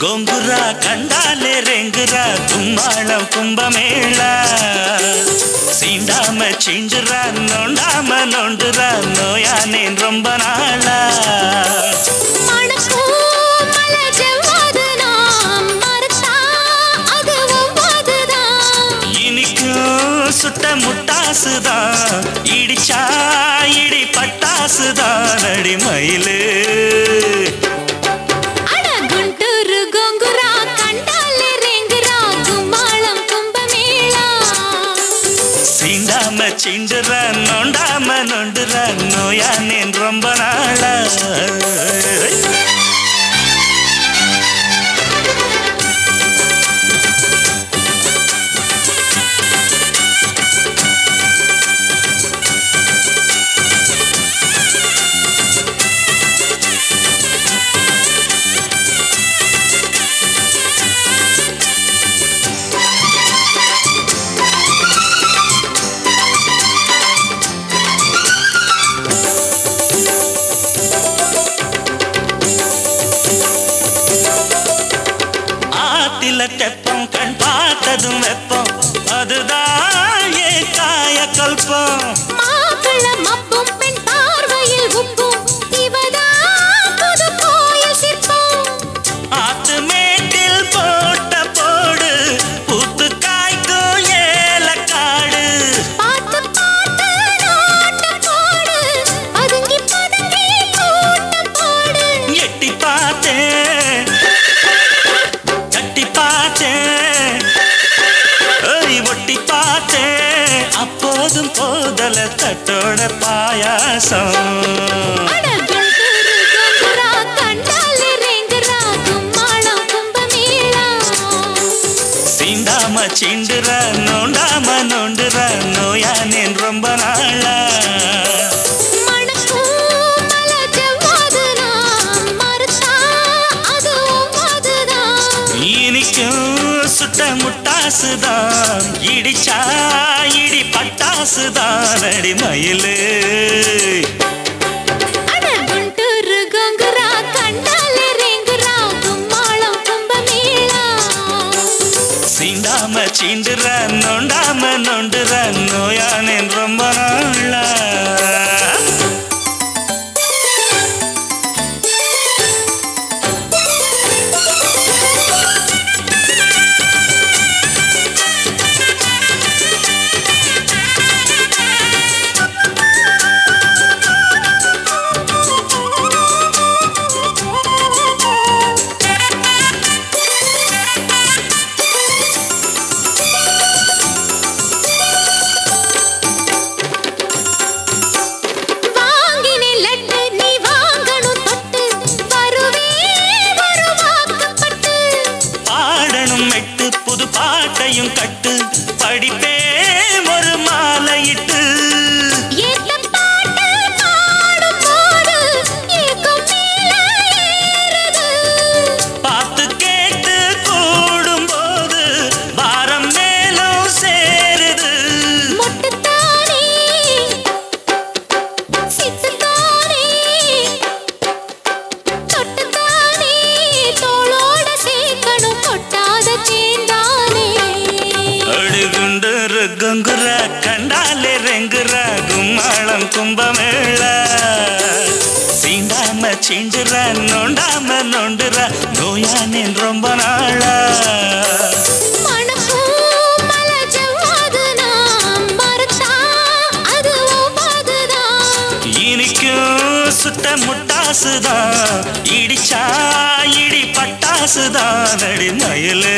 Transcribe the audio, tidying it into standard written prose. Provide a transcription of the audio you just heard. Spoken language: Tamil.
கோங்குரா கண்டாலே ரெங்குரா கும்மாளம் கும்பமேளா சீண்டாம சிஞ்சுரா நோண்டாம நோண்டுரா நோயானேன் ரொம்ப நாளா இனிக்கும் சுட்ட முட்டாசுதான் இடிச்சா இடி பட்டாசுதான் அடிமயிலு சிண்டுரா நோண்டாம நோண்டுரா நோயானேன் ரொம்ப நாளா தெப்பம் கண் பார்த்ததும் வெப்பம் அதுதான் ஏன் காய கல்பம் மாப்பிளம் அப்பும் பெண் பார்வையில் உப்பும் இவதான் புது கோயில் சிற்பம் ஆத்து மேட்டில் போட்ட போடு பூத்து காய்க்கும் ஏலக்காடு பார்த்து பார்த்து நோட்ட போடு பதுங்கி பதுங்கி கூட்ட போடு எட்டி பார்த்தேன் ஒட்டி பார்த்தேன் அப்போதும் போதல தட்டோட பாயாசம் சீண்டாம சிண்டுரா நோண்டாம நோண்டுரா நோயானேன் ரொம்ப நாளா சுட்ட முட்டாசுதான் இடிச்சா இடி பட்டாசுதான் அடிமயிலு சீண்டாம சீண்டுரா நோண்டாம நோண்டுரா நோயானேன் ரொம்ப நாளா பாட்டையும் கட்டு படிப்பே ஒரு மாலையிட்டு பார்த்து கேட்டு கூடும்போது பாரம் மேலும் சேருது கங்குரா கண்டாலே ரெங்குரா கும்மாளம் கும்பமேளா சீண்டாம சிண்டுரா நோண்டாம நோண்டுரா நோயானேன் ரொம்ப நாளா இனிக்கும் சுட்ட முட்டாசுதான் இடிச்சா இடி பட்டாசுதான் அடிமயிலு